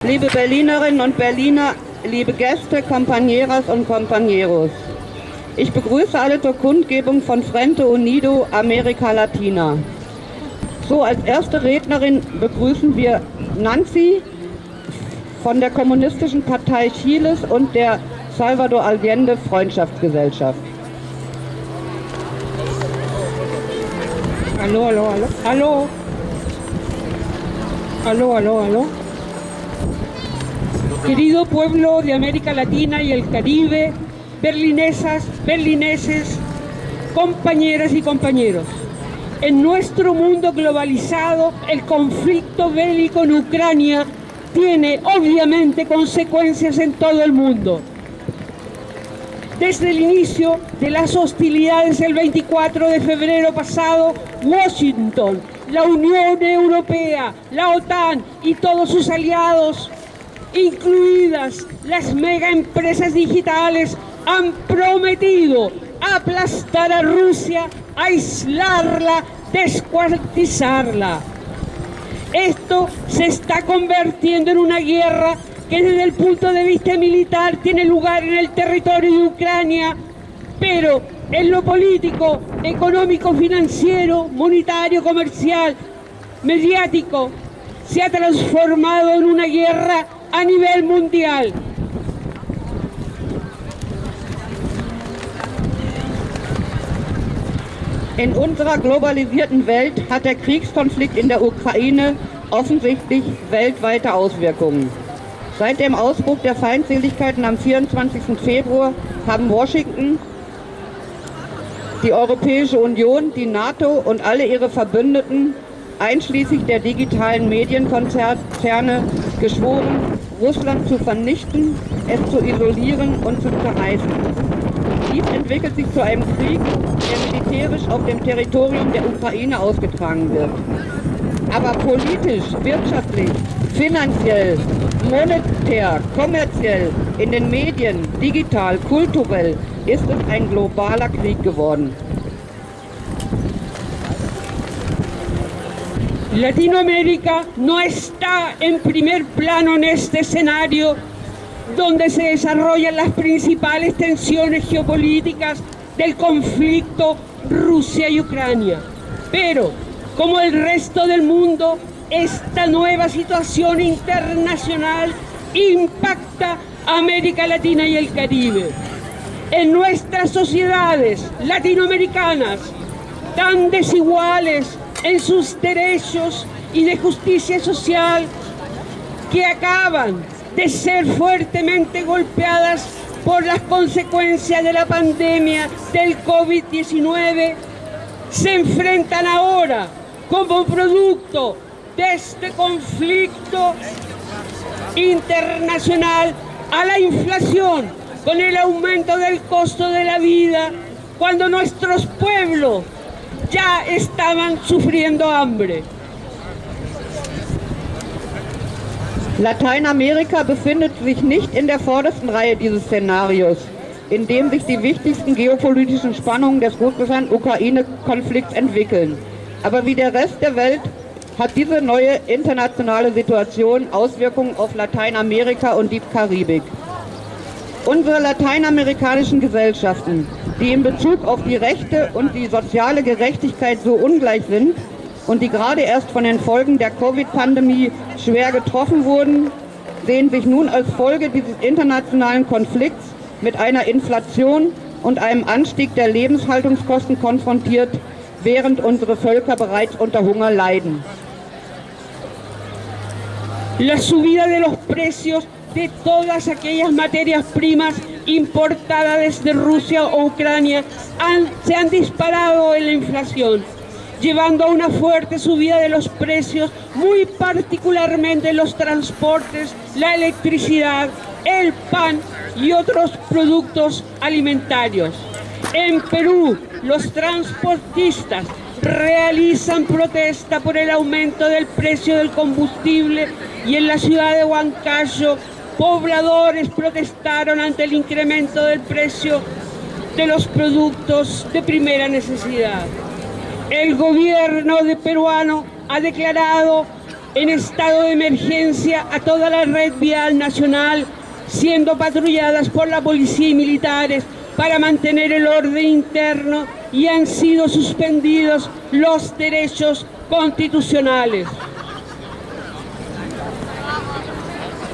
liebe Berlinerinnen und Berliner, liebe Gäste, compañeras und compañeros. Ich begrüße alle zur Kundgebung von Frente Unido Amerika Latina. So, als erste Rednerin begrüßen wir Nancy von der Kommunistischen Partei Chiles und der Salvador Allende Freundschaftsgesellschaft. Aló, aló, aló, aló. Aló, aló, aló. Querido pueblo de América Latina y el Caribe, berlinesas, berlineses, compañeras y compañeros. En nuestro mundo globalizado, el conflicto bélico en Ucrania tiene obviamente consecuencias en todo el mundo. Desde el inicio de las hostilidades el 24 de febrero pasado, Washington, la Unión Europea, la OTAN y todos sus aliados, incluidas las megaempresas digitales, han prometido aplastar a Rusia, aislarla, descuartizarla. Esto se está convirtiendo en una guerra que desde el punto de vista militar tiene lugar en el territorio de Ucrania, pero en lo político, económico, financiero, monetario, comercial, mediático, se ha transformado en una guerra a nivel mundial. In unserer globalisierten Welt hat der Kriegskonflikt in der Ukraine offensichtlich weltweite Auswirkungen. Seit dem Ausbruch der Feindseligkeiten am 24. Februar haben Washington, die Europäische Union, die NATO und alle ihre Verbündeten, einschließlich der digitalen Medienkonzerne, geschworen, Russland zu vernichten, es zu isolieren und zu zerreißen. Dies entwickelt sich zu einem Krieg, der militärisch auf dem Territorium der Ukraine ausgetragen wird. Aber politisch, wirtschaftlich, finanziell, monetär, kommerziell, in den Medien, digital, kulturell ist es ein globaler Krieg geworden. Latinoamérica no está en primer plano en este escenario donde se desarrollan las principales tensiones geopolíticas del conflicto Rusia y Ucrania. Pero, como el resto del mundo, esta nueva situación internacional impacta a América Latina y el Caribe. En nuestras sociedades latinoamericanas, tan desiguales en sus derechos y de justicia social, que acaban de ser fuertemente golpeadas por las consecuencias de la pandemia del COVID-19, se enfrentan ahora como producto de este conflicto internacional a la inflación, con el aumento del costo de la vida, cuando nuestros pueblos ya estaban sufriendo hambre. Lateinamerika befindet sich nicht in der vordersten Reihe dieses Szenarios, in dem sich die wichtigsten geopolitischen Spannungen des Russland-Ukraine-Konflikts entwickeln. Aber wie der Rest der Welt hat diese neue internationale Situation Auswirkungen auf Lateinamerika und die Karibik. Unsere lateinamerikanischen Gesellschaften, die in Bezug auf die Rechte und die soziale Gerechtigkeit so ungleich sind und die gerade erst von den Folgen der Covid-Pandemie schwer getroffen wurden, sehen sich nun als Folge dieses internationalen Konflikts mit einer Inflation und einem Anstieg der Lebenshaltungskosten konfrontiert, während unsere Völker bereits unter Hunger leiden. La subida de los precios de todas aquellas materias primas importadas desde Rusia o Ucrania se han disparado en la inflación, llevando a una fuerte subida de los precios, muy particularmente en los transportes, la electricidad, el pan y otros productos alimentarios. En Perú, los transportistas realizan protesta por el aumento del precio del combustible y en la ciudad de Huancayo, pobladores protestaron ante el incremento del precio de los productos de primera necesidad. El gobierno peruano ha declarado en estado de emergencia a toda la red vial nacional, siendo patrulladas por la policía y militares para mantener el orden interno, y han sido suspendidos los derechos constitucionales.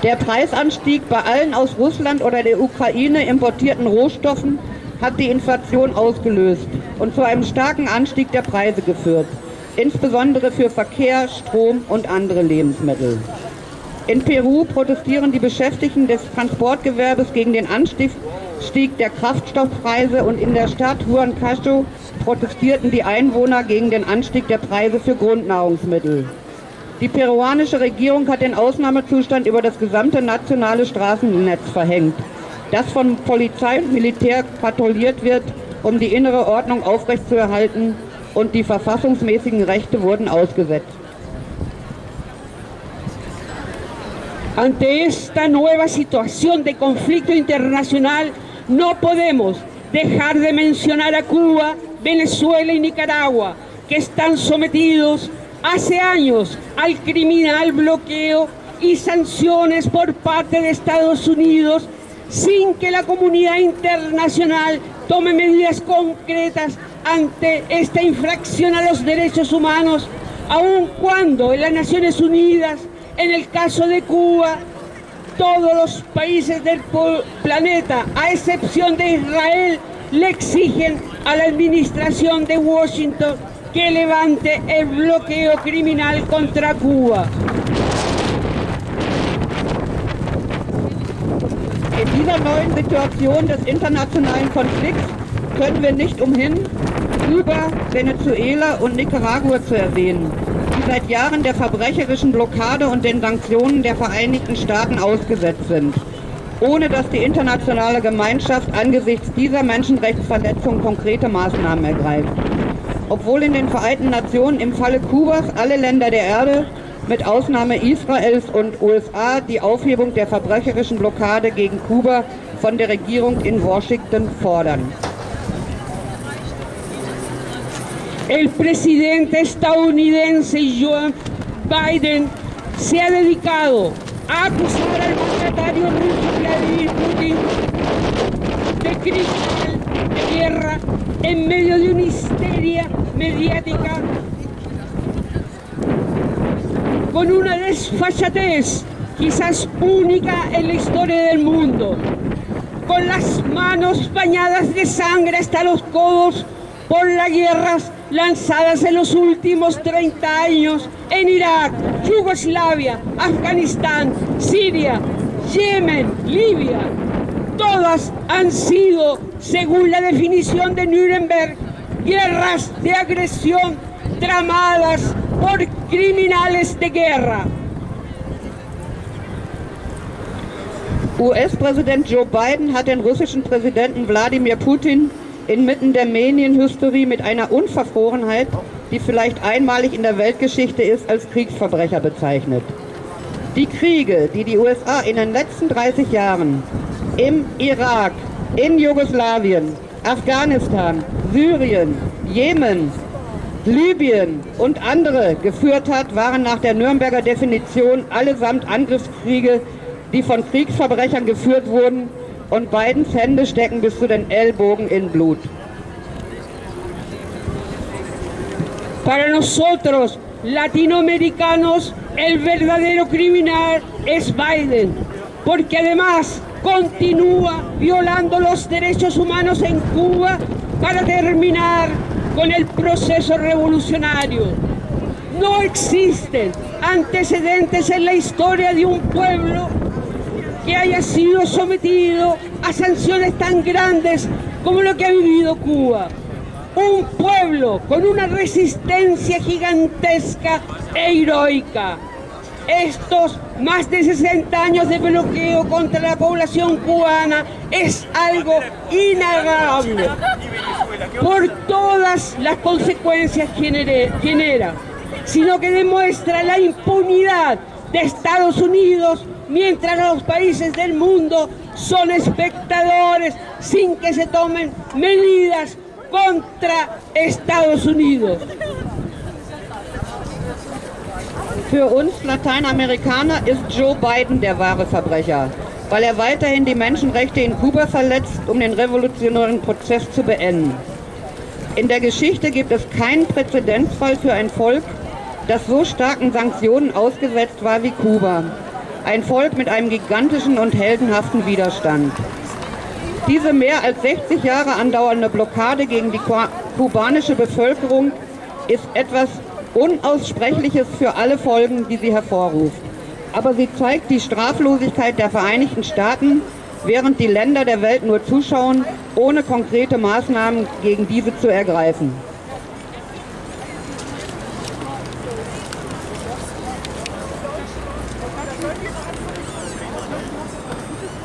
Der Preisanstieg bei allen aus Russland oder der Ukraine importierten Rohstoffen hat die Inflation ausgelöst und zu einem starken Anstieg der Preise geführt, insbesondere für Verkehr, Strom und andere Lebensmittel. In Peru protestieren die Beschäftigten des Transportgewerbes gegen den Anstieg der Kraftstoffpreise, und in der Stadt Huancayo protestierten die Einwohner gegen den Anstieg der Preise für Grundnahrungsmittel. Die peruanische Regierung hat den Ausnahmezustand über das gesamte nationale Straßennetz verhängt, das von Polizei und Militär patrouilliert wird, um die innere Ordnung aufrechtzuerhalten, und die verfassungsmäßigen Rechte wurden ausgesetzt. Ante esta nueva situación de conflicto internacional, no podemos dejar de mencionar a Cuba, Venezuela y Nicaragua, que están sometidos hace años al criminal bloqueo y sanciones por parte de Estados Unidos, sin que la comunidad internacional tome medidas concretas ante esta infracción a los derechos humanos, aun cuando en las Naciones Unidas, en el caso de Cuba, todos los países del planeta, a excepción de Israel, le exigen a la administración de Washington que levante el bloqueo criminal contra Cuba. In dieser neuen Situation des internationalen Konflikts können wir nicht umhin, Kuba, Venezuela und Nicaragua zu erwähnen, die seit Jahren der verbrecherischen Blockade und den Sanktionen der Vereinigten Staaten ausgesetzt sind, ohne dass die internationale Gemeinschaft angesichts dieser Menschenrechtsverletzungen konkrete Maßnahmen ergreift. Obwohl in den Vereinten Nationen im Falle Kubas alle Länder der Erde, mit Ausnahme Israels und USA, die Aufhebung der verbrecherischen Blockade gegen Kuba von der Regierung in Washington fordern. El presidente estadounidense Joe Biden se ha dedicado a acusar al mandatario ruso Vladimir Putin de crimen de guerra en medio de una histeria mediática con una desfachatez quizás única en la historia del mundo, con las manos bañadas de sangre hasta los codos por las guerras lanzadas en los últimos 30 años en Irak, Yugoslavia, Afganistán, Siria, Yemen, Libia. Todas han sido, según la definición de Nuremberg, guerras de agresión tramadas por criminales de guerra. US-Präsident Joe Biden hat den russischen Präsidenten Wladimir Putin inmitten der Medienhysterie mit einer Unverfrorenheit, die vielleicht einmalig in der Weltgeschichte ist, als Kriegsverbrecher bezeichnet. Die Kriege, die die USA in den letzten 30 Jahren im Irak, in Jugoslawien, Afghanistan, Syrien, Jemen, Libyen und andere geführt hat, waren nach der Nürnberger Definition allesamt Angriffskriege, die von Kriegsverbrechern geführt wurden, und Bidens Hände stecken bis zu den Ellbogen in Blut. Para nosotros, latinoamericanos, el verdadero criminal es Biden, porque además continúa violando los derechos humanos en Cuba para terminar con el proceso revolucionario. No existen antecedentes en la historia de un pueblo que haya sido sometido a sanciones tan grandes como lo que ha vivido Cuba. Un pueblo con una resistencia gigantesca e heroica. Estos más de 60 años de bloqueo contra la población cubana es algo inagable por todas las consecuencias que genera, sino que demuestra la impunidad de Estados Unidos, mientras los países del mundo son espectadores sin que se tomen medidas contra Estados Unidos. Für uns Lateinamerikaner ist Joe Biden der wahre Verbrecher, weil er weiterhin die Menschenrechte in Kuba verletzt, um den revolutionären Prozess zu beenden. In der Geschichte gibt es keinen Präzedenzfall für ein Volk, das so starken Sanktionen ausgesetzt war wie Kuba. Ein Volk mit einem gigantischen und heldenhaften Widerstand. Diese mehr als 60 Jahre andauernde Blockade gegen die kubanische Bevölkerung ist etwas Unaussprechliches für alle Folgen, die sie hervorruft. Aber sie zeigt die Straflosigkeit der Vereinigten Staaten, während die Länder der Welt nur zuschauen, ohne konkrete Maßnahmen gegen diese zu ergreifen.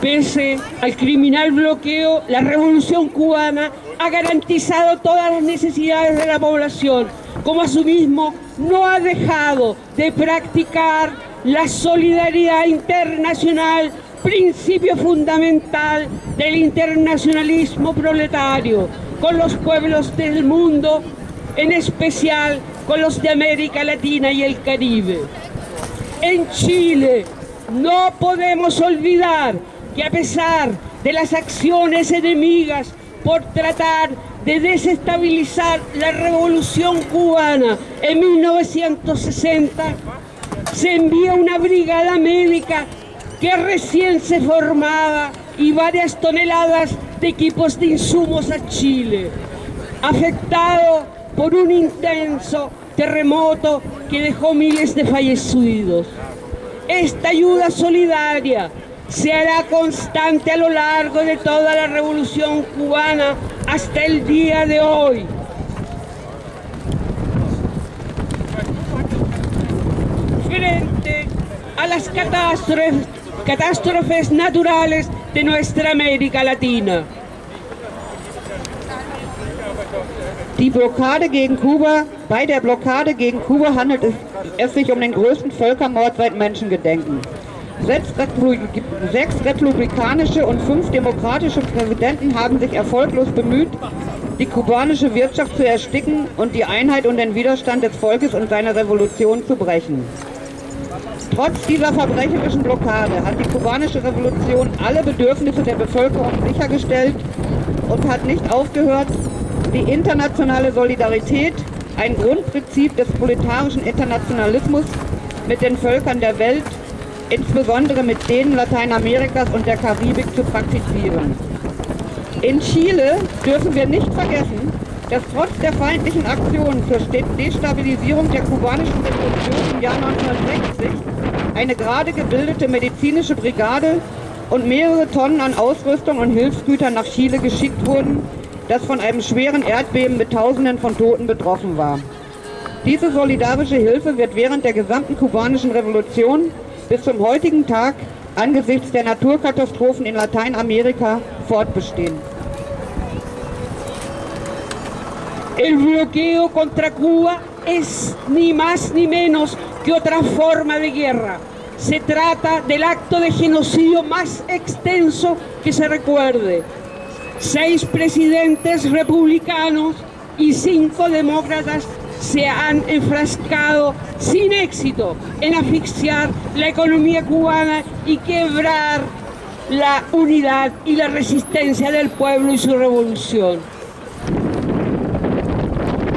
Pese al criminal bloqueo, la revolución cubana ha garantizado todas las necesidades de la población, como asimismo no ha dejado de practicar la solidaridad internacional, principio fundamental del internacionalismo proletario, con los pueblos del mundo, en especial con los de América Latina y el Caribe. En Chile no podemos olvidar que a pesar de las acciones enemigas por tratar de desestabilizar la revolución cubana en 1960, se envía una brigada médica que recién se formaba y varias toneladas de equipos de insumos a Chile, afectado por un intenso terremoto que dejó miles de fallecidos. Esta ayuda solidaria se hará constante a lo largo de toda la revolución cubana hasta el día de hoy. Frente a las catástrofes naturales de nuestra América Latina. Die Blockade gegen Kuba, bei der Blockade gegen Kuba handelt es sich um den größten Völkermord seit Menschengedenken. 6 republikanische und 5 demokratische Präsidenten haben sich erfolglos bemüht, die kubanische Wirtschaft zu ersticken und die Einheit und den Widerstand des Volkes und seiner Revolution zu brechen. Trotz dieser verbrecherischen Blockade hat die kubanische Revolution alle Bedürfnisse der Bevölkerung sichergestellt und hat nicht aufgehört, die internationale Solidarität, ein Grundprinzip des proletarischen Internationalismus, mit den Völkern der Welt, insbesondere mit denen Lateinamerikas und der Karibik, zu praktizieren. In Chile dürfen wir nicht vergessen, dass trotz der feindlichen Aktionen zur Destabilisierung der kubanischen Revolution im Jahr 1960 eine gerade gebildete medizinische Brigade und mehrere Tonnen an Ausrüstung und Hilfsgütern nach Chile geschickt wurden, das von einem schweren Erdbeben mit Tausenden von Toten betroffen war. Diese solidarische Hilfe wird während der gesamten kubanischen Revolution bis zum heutigen Tag angesichts der Naturkatastrophen in Lateinamerika fortbestehen. El bloqueo contra Cuba es ni más ni menos que otra forma de guerra. Se trata del acto de genocidio más extenso que se recuerde. 6 presidentes republicanos y 5 demócratas se han enfrascado sin éxito en asfixiar la economía cubana y quebrar la unidad y la resistencia del pueblo y su revolución.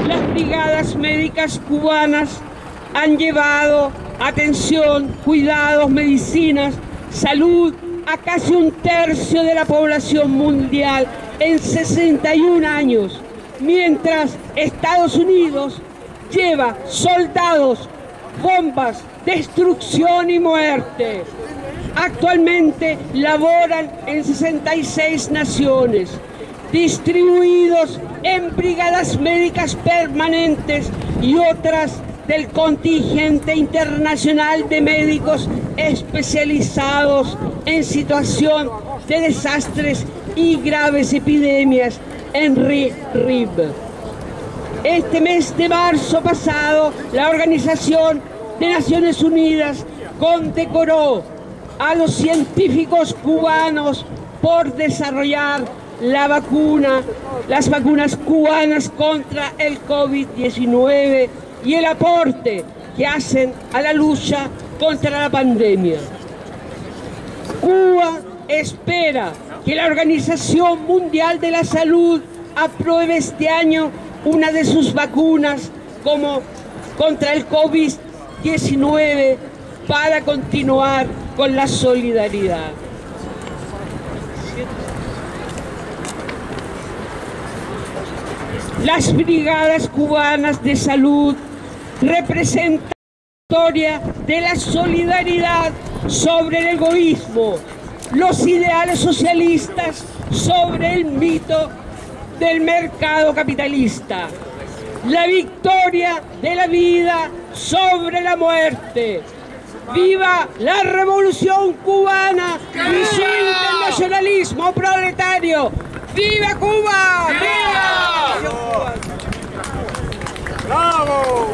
Las brigadas médicas cubanas han llevado atención, cuidados, medicinas, salud a casi 1/3 de la población mundial en 61 años, mientras Estados Unidos lleva soldados, bombas, destrucción y muerte. Actualmente laboran en 66 naciones, distribuidos en brigadas médicas permanentes y otras del contingente internacional de médicos especializados en situación de desastres y graves epidemias en RIB. Este mes de marzo pasado, la Organización de Naciones Unidas condecoró a los científicos cubanos por desarrollar las vacunas cubanas contra el COVID-19 y el aporte que hacen a la lucha contra la pandemia. Cuba espera que la Organización Mundial de la Salud apruebe este año una de sus vacunas como contra el COVID-19 para continuar con la solidaridad. Las brigadas cubanas de salud representan la historia de la solidaridad sobre el egoísmo, los ideales socialistas sobre el mito del mercado capitalista, la victoria de la vida sobre la muerte. ¡Viva la Revolución Cubana y su internacionalismo proletario! ¡Viva Cuba! ¡Viva! ¡Bravo!